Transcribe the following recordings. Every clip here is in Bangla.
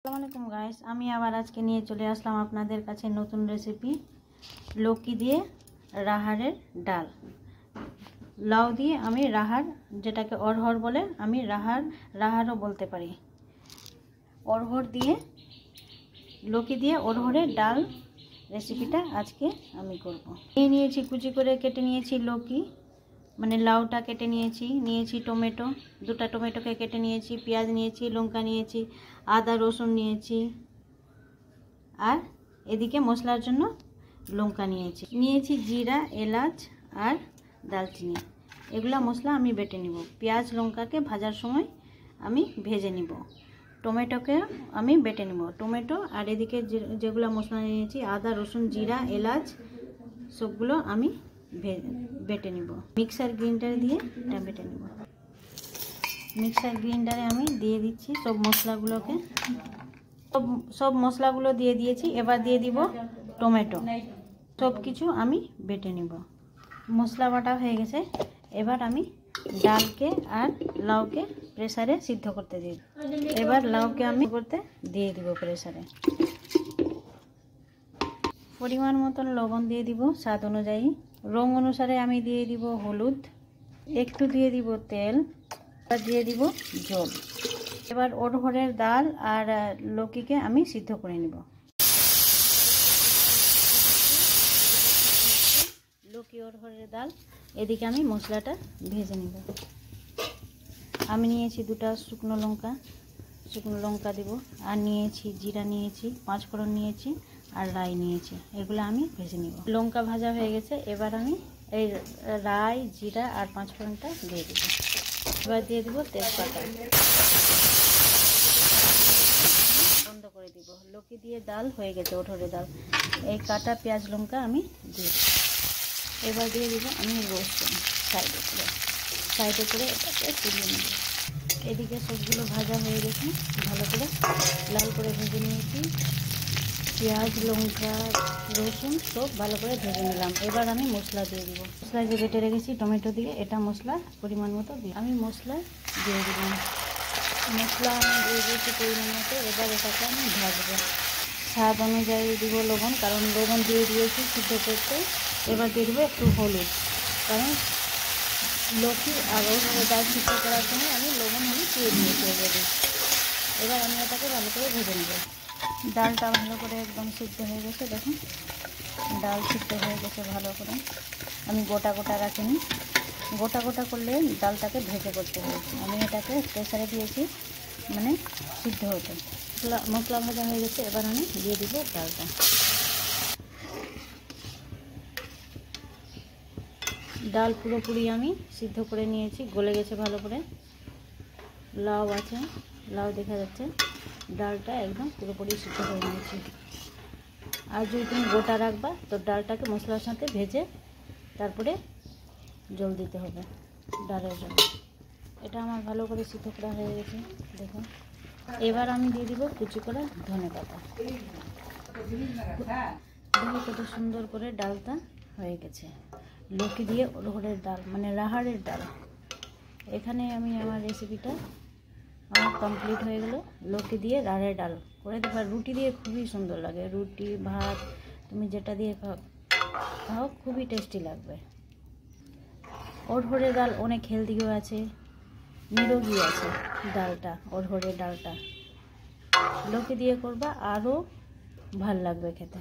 আসসালামু আলাইকুম গাইস, আমি আবার আজকে নিয়ে চলে আসলাম আপনাদের কাছে নতুন রেসিপি লৌকি দিয়ে রাহারের ডাল। লাউ দিয়ে আমি রাহার, যেটাকে অরহর বলে, আমি রাহারও বলতে পারি। অরহর দিয়ে লৌকি দিয়ে অরহরের ডাল রেসিপিটা আজকে আমি করব। নিয়েছি কুচি করে কেটে নিয়েছি লৌকি, মানে লাউটা কেটে নিয়েছি টমেটো, দুটো টমেটোকে কেটে নিয়েছি, পেঁয়াজ নিয়েছি, লঙ্কা নিয়েছি, আদা রসুন নিয়েছি, আর এদিকে মশলার জন্য লঙ্কা নিয়েছি জিরা, এলাচ আর দালচিনি। এগুলা মশলা আমি বেটে নিব। পেঁয়াজ লঙ্কাকে ভাজার সময় আমি ভেজে নিব। টমেটোকে আমি বেটে নিব, টমেটো আর এদিকে যেগুলো মশলা নিয়েছি আদা রসুন জিরা এলাচ সবগুলো আমি বেটে নিব। মিক্সার গ্রাইন্ডার দিয়ে এটা বেটে নিব। মিক্সার গ্রাইন্ডারে আমি দিয়ে দিচ্ছি সব মশলাগুলোকে, সব মশলাগুলো দিয়ে দিয়েছি। এবার দিয়ে দিব টমেটো, সব কিছু আমি বেটে নিব। মশলা বাটা হয়ে গেছে। এবার আমি ডালকে আর লাউকে প্রেসারে সিদ্ধ করতে দিই। এবার লাউকে আমি করতে দিয়ে দিব প্রেসারে। পরিমাণ মতন লবণ দিয়ে দিব, স্বাদ অনুযায়ী। রং অনুসারে আমি দিয়ে দিব হলুদ, একটু দিয়ে দিব তেল, আর দিয়ে দিব জল। এবার অরহরের ডাল আর লৌকিকে আমি সিদ্ধ করে নিব। লৌকি অরহরের ডাল, এদিকে আমি মশলাটা ভেজে নিব। আমি নিয়েছি দুটো শুকনো লঙ্কা দিব, আর নিয়েছি জিরা, নিয়েছি পাঁচফোড়ন, নিয়েছি আর রাই নিয়েছি। এগুলো আমি ভেজে নিব। লঙ্কা ভাজা হয়ে গেছে। এবার আমি এই রাই জিরা আর পাঁচফোড়নটা দিয়ে দিব। এবার দিয়ে দিব তেজপাতা, বন্ধ করে দিব। লৌকি দিয়ে ডাল হয়ে গেছে, অরহরের ডাল। এই কাটা পেঁয়াজ লঙ্কা আমি দিয়ে দিব। এবার দিয়ে দিব আমি রসুন সাইডে করে এটাকে তুলে নেব। এদিকে সবগুলো ভাজা হয়ে গেছে, ভালো করে লাল করে ভেজে নিয়েছি। পেঁয়াজ লঙ্কা রসুন সব ভালো করে ভেজে নিলাম। এবার আমি মশলা দিয়ে দিব। মশলা যে বেটে রেখেছি টমেটো দিয়ে, এটা মশলা পরিমাণ মতো আমি মশলা দিয়ে দিব। মশলা আমি দিয়ে দিয়েছি পরিমাণ মতো। এবার এটাকে আমি ভাজবো। স্বাদ অনুযায়ী দিব লবণ, কারণ লবণ দিয়ে দিয়েছি সিদ্ধ করতে। এবার দিয়ে দেবো একটু হলুদ, কারণ লৌকি আর অরহরের ডাল সিদ্ধ করার সময় আমি লবণ হলুদ দিয়ে দিয়েছি অলরেডি। এবার আমি এটাকে ভালো করে ভেজে নেব। ডালটা ভালো করে একদম সিদ্ধ হয়ে গেছে। দেখুন ডাল সিদ্ধ হয়ে গেছে ভালো করে। আমি গোটা রাখিনি, গোটা করলে ডালটাকে ভেজে করতে হবে। আমি এটাকে প্রেসারে দিয়েছি, মানে সিদ্ধ হতে। মশলা ভাজা হয়ে গেছে। এবার আমি দিয়ে দিব ডালটা। ডাল পুরোপুরি আমি সিদ্ধ করে নিয়েছি, গলে গেছে ভালো করে। লাউ আছে, লাউ দেখা যাচ্ছে। ডালটা একদম পুরোপুরি সিদ্ধ করে নিয়েছি। আর যদি তুমি গোটা রাখবা তো ডালটাকে মশলার সাথে ভেজে তারপরে জল দিতে হবে ডালের জন্য। এটা আমার ভালো করে সিদ্ধ করা হয়ে গেছে, দেখুন। এবার আমি দিয়ে দিব কুচি করা ধনেপাতা। দেখো কত সুন্দর করে ডালটা হয়ে গেছে। লৌকি দিয়ে অরহরের ডাল, মানে রাহারের ডাল। এখানে আমি আমার রেসিপিটা আমার কমপ্লিট হয়ে গেল। লৌকি দিয়ে রাহারের ডাল করে দেবার রুটি দিয়ে খুবই সুন্দর লাগে। রুটি ভাত তুমি যেটা দিয়ে খাও খুবই টেস্টি লাগবে। অরহরের ডাল অনেক হেলদিও আছে, নিরোগী আছে ডালটা। অরহরের ডালটা লৌকি দিয়ে করবা, আরও ভাল লাগবে খেতে।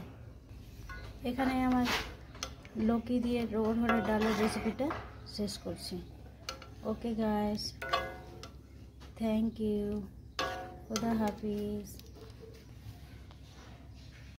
এখানে আমার লৌকি দিয়ে অরহরের ডালের রেসিপিটা শেষ করছি। ওকে গাইস, থ্যাংক ইউ, খুদা হাফিজ।